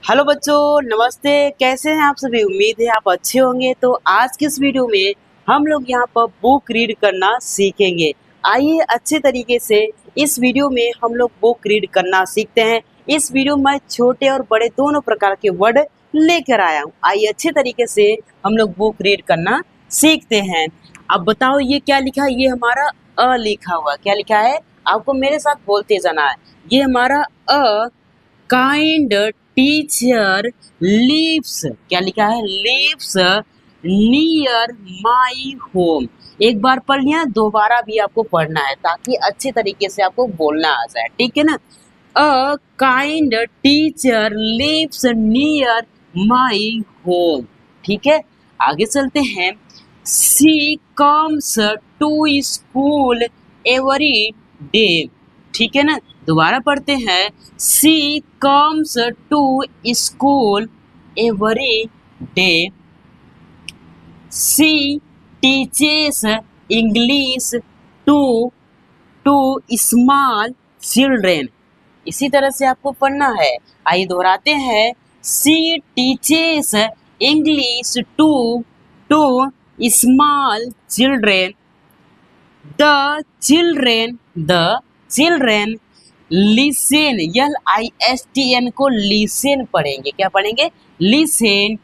Hello बच्चों, नमस्ते। कैसे हैं आप सभी? उम्मीद है आप अच्छे होंगे। तो आज की इस वीडियो में हम लोग यहाँ पर बुक रीड करना सीखेंगे। आइए अच्छे तरीके से इस वीडियो में हम लोग बुक रीड करना सीखते हैं। इस वीडियो में छोटे और बड़े दोनों प्रकार के वर्ड लेकर आया हूँ। आइए अच्छे तरीके से हम लोग बुक रीड करना सीखते हैं। अब बताओ ये क्या लिखा है? ये हमारा अ लिखा हुआ। क्या लिखा है? आपको मेरे साथ बोलते जाना है। ये हमारा अ काइंड टीचर लिव्स। क्या लिखा है? Lives near my home. एक बार पढ़ लिया, दोबारा भी आपको पढ़ना है ताकि अच्छे तरीके से आपको बोलना आ जाए। ठीक है ना? A kind teacher lives near my home. ठीक है, आगे चलते हैं। She comes to school every day. ठीक है ना? दोबारा पढ़ते हैं। She comes to school every day. She teaches English to two small children. इसी तरह से आपको पढ़ना है। आइए दोहराते हैं। She teaches English to two small children. The children listen. LISTN को लिसन पढ़ेंगे। क्या पढ़ेंगे? Listen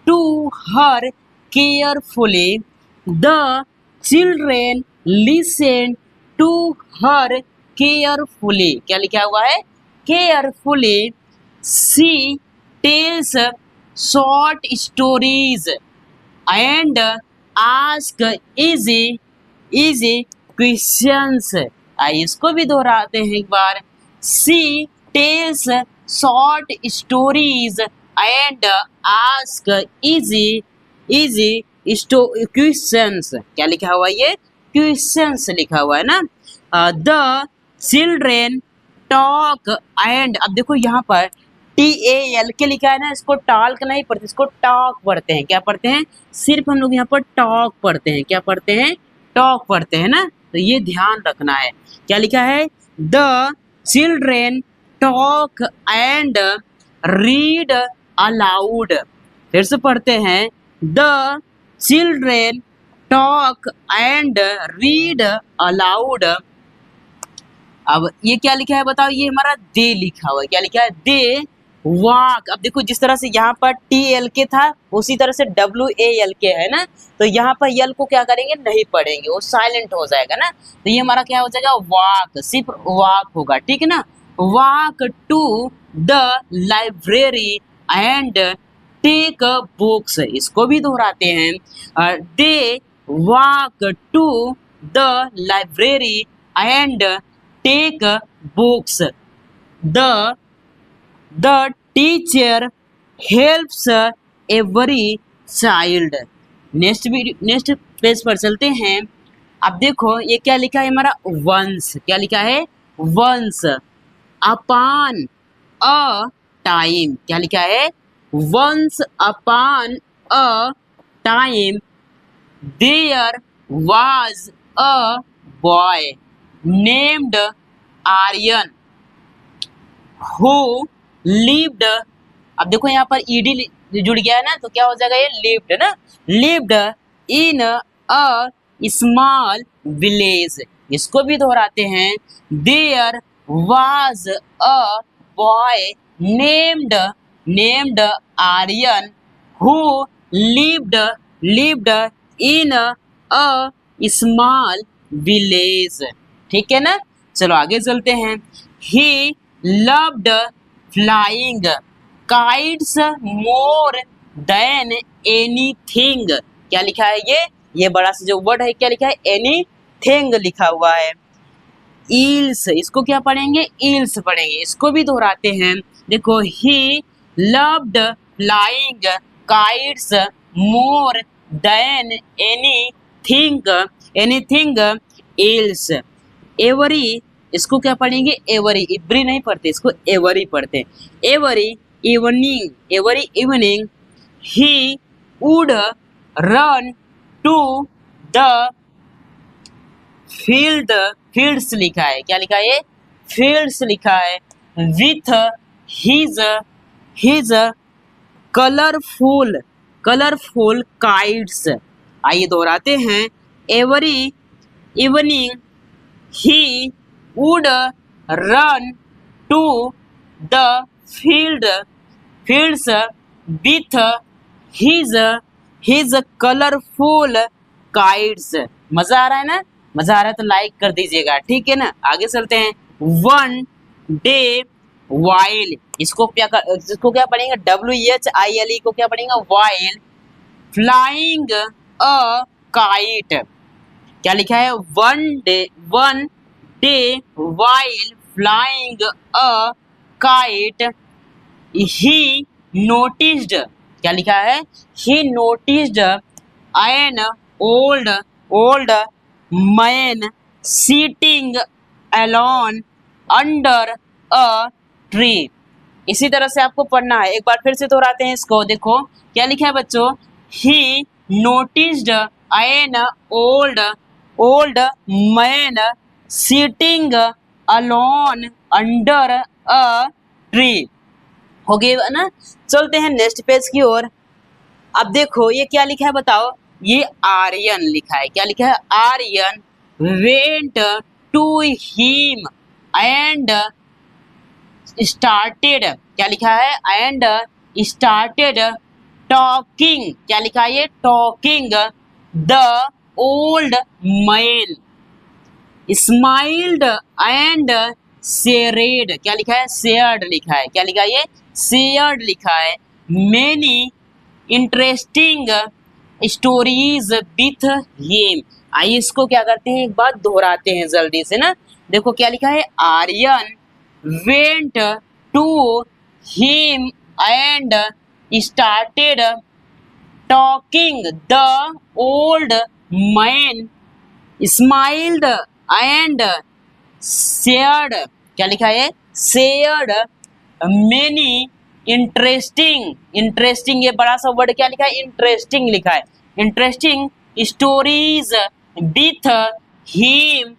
to her carefully. The children listen to her carefully. क्या लिखा हुआ है? Carefully. She tells short stories and ask easy questions. आइए इसको भी दोहराते हैं एक बार। She tells short stories and ask easy questions. क्या लिखा हुआ है? ये क्वेश्चंस लिखा हुआ है ना। द चिल्ड्रेन टॉक एंड, अब देखो यहाँ पर TAL के लिखा है ना, इसको टॉक नहीं पढ़ते, इसको टॉक पढ़ते हैं। क्या पढ़ते हैं? सिर्फ हम लोग यहाँ पर टॉक पढ़ते हैं। क्या पढ़ते हैं? टॉक पढ़ते हैं ना। तो ये ध्यान रखना है। क्या लिखा है? The children talk and read aloud. फिर से पढ़ते हैं। The children talk and read aloud. अब ये क्या लिखा है बताओ? ये हमारा दे लिखा हुआ है। क्या लिखा है? They walk. अब देखो जिस तरह से यहाँ पर TLK था उसी तरह से WALK है ना। तो यहाँ पर यल को क्या करेंगे? नहीं पढ़ेंगे, वो साइलेंट हो जाएगा ना। तो ये हमारा क्या हो जाएगा? वॉक। सिर्फ वॉक होगा। ठीक है ना? Walk to the library and take books. इसको भी दोहराते हैं। They walk to the library and take books. The teacher helps every child. Next page पर चलते हैं। अब देखो ये क्या लिखा है हमारा? वंस। क्या लिखा है? Once upon a time. क्या लिखा है? Once upon a time there was a boy named Aryan who lived. अब देखो यहाँ पर ED जुड़ गया है ना, तो क्या हो जाएगा? ये लिव्ड ना। Lived in a small village. इसको भी दोहराते हैं। There was a boy named Aryan who lived in a small village. ठीक है ना? चलो आगे चलते हैं। He loved flying kites more than anything. क्या लिखा है? ये बड़ा सा जो वर्ड है, क्या लिखा है? एनीथिंग लिखा हुआ है। ईल्स, इसको क्या पढ़ेंगे? ईल्स पढ़ेंगे। इसको भी दोहराते हैं। देखो ही loved flying kites more than anything else. Every, इसको क्या पढ़ेंगे? एवरी। इवरी नहीं पढ़ते, इसको एवरी पढ़ते हैं। Every evening he would run to the fields लिखा है। क्या लिखा है? फील्ड्स लिखा है। With his his colourful kites. आइए दोहराते हैं। Every evening he would run to the fields with his colorful kites। मजा आ रहा है ना? मजा आ रहा है तो लाइक कर दीजिएगा, ठीक है ना। आगे चलते हैं। वन डे वाइल, इसको क्या पढ़ेंगे? WHILE को क्या पढ़ेंगे? While flying a kite. क्या लिखा है? One day while flying a kite he noticed. क्या लिखा है? He noticed an old man sitting alone under a tree. इसी तरह से आपको पढ़ना है। एक बार फिर से दोहराते हैं इसको। देखो क्या लिखा है बच्चों? He noticed an old man sitting alone under a tree. हो गया ना? चलते हैं नेक्स्ट पेज की ओर। अब देखो ये क्या लिखा है बताओ? ये आर्यन लिखा है। क्या लिखा है? Aryan went to him and started. क्या लिखा है? And started talking. क्या लिखा है? ये talking the old man smiled and shared. क्या लिखा है? शेयर्ड लिखा है। क्या लिखा है? ये शेयर्ड लिखा है। Many interesting stories with him. आइए इसको क्या करते हैं, एक बार दोहराते हैं जल्दी से ना। देखो क्या लिखा है? Aryan went to him and started talking the old man smiled and shared. क्या लिखा है? शेयर्ड मेनी इंटरेस्टिंग ये बड़ा सा वर्ड क्या लिखा है? इंटरेस्टिंग लिखा है। Interesting stories with him.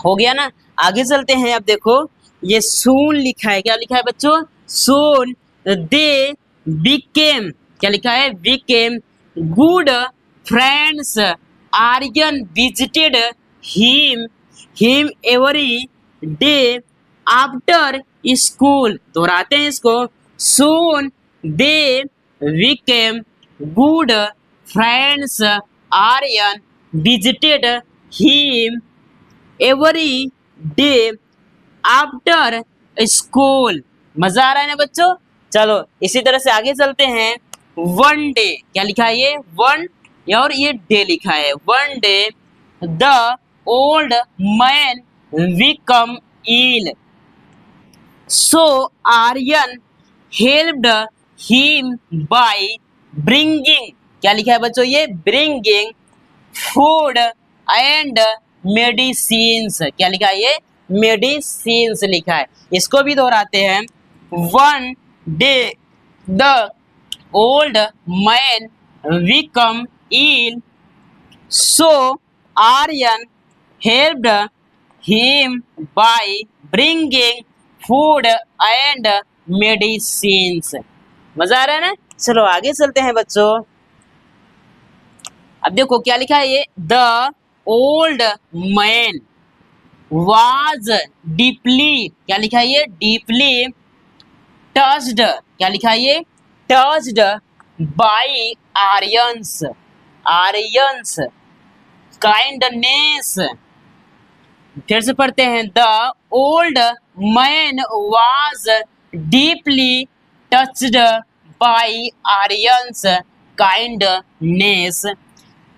हो गया ना? आगे चलते हैं। अब देखो ये सून लिखा है। क्या लिखा है बच्चों? Soon they became. क्या लिखा है? Became good friends. Aryan visited him every day after school. दोहराते हैं इसको। Soon they became good friends. Aryan visited him every day after school. मजा आ रहा है ना बच्चों? चलो इसी तरह से आगे चलते हैं। One day. क्या लिखा है? ये वन और ये डे लिखा है। One day the old man become ill so Aryan helped him by bringing. क्या लिखा है बच्चों? ये ब्रिंगिंग फूड एंड मेडिसिन्स। क्या लिखा है? ये मेडिसिन्स लिखा है। इसको भी दोहराते हैं। One day the old man become ill so Aryan helped him by bringing food and medicines. मजा आ रहा है ना? चलो आगे चलते हैं बच्चों। अब देखो क्या लिखा है? ये the old man was deeply. क्या लिखा है? ये डीपली टच्ड। क्या लिखा है? ये टच्ड बाय आर्यंस काइंडनेस। फिर से पढ़ते हैं। The old man was deeply touched bye Aryans kindness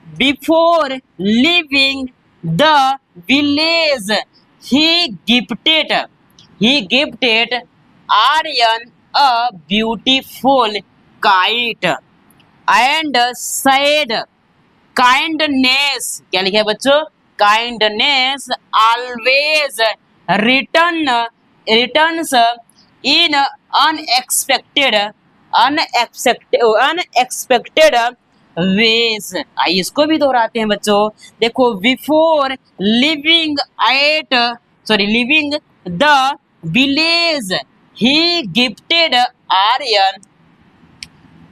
before living the village. he gifted Aryan a beautiful kite and said kindness। क्या लिखा है बच्चों? kindness always returns in unexpected ways। आइए इसको भी दोहराते हैं बच्चों। देखो before living the village. He gifted Aryan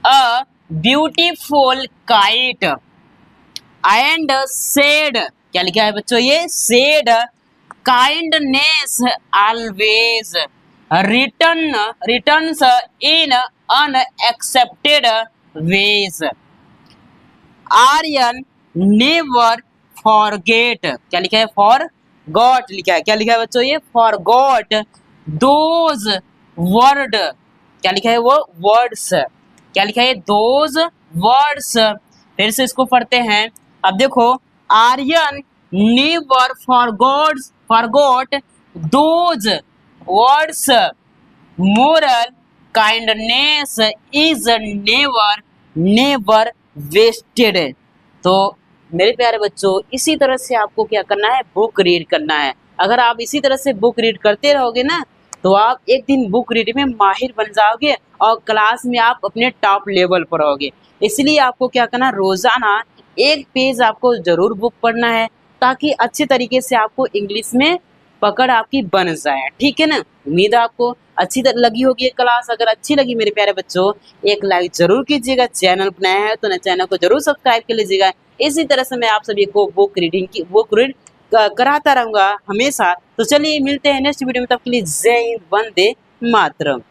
a beautiful kite and said, क्या लिखा है बच्चों ये, said kindness always returns in unaccepted ways. Aryan never forget, क्या लिखा है, फॉरगॉट लिखा है, क्या लिखा है बच्चों ये, फॉरगॉट दोज वर्ड, क्या लिखा है वो वर्ड्स, क्या लिखा है दोज वर्ड्स। फिर से इसको पढ़ते हैं। अब देखो, Aryan never forgot those words, moral kindness is never wasted. तो मेरे प्यारे बच्चों, इसी तरह से आपको क्या करना है, बुक रीड करना है। अगर आप इसी तरह से बुक रीड करते रहोगे ना, तो आप एक दिन बुक रीड में माहिर बन जाओगे और क्लास में आप अपने टॉप लेवल पर रहोगे। इसलिए आपको क्या करना, रोजाना एक पेज आपको जरूर बुक पढ़ना है, ताकि अच्छे तरीके से आपको इंग्लिश में पकड़ आपकी बन जाए। ठीक है ना। उम्मीद है आपको अच्छी लगी होगी ये क्लास। अगर अच्छी लगी मेरे प्यारे बच्चों, एक लाइक जरूर कीजिएगा। चैनल बनाया है तो चैनल को जरूर सब्सक्राइब कर लीजिएगा। इसी तरह से मैं आप सभी को बुक रीड कराता रहूंगा हमेशा। तो चलिए मिलते हैं नेक्स्ट वीडियो में, तब के लिए जय हिंद, वंदे मातरम।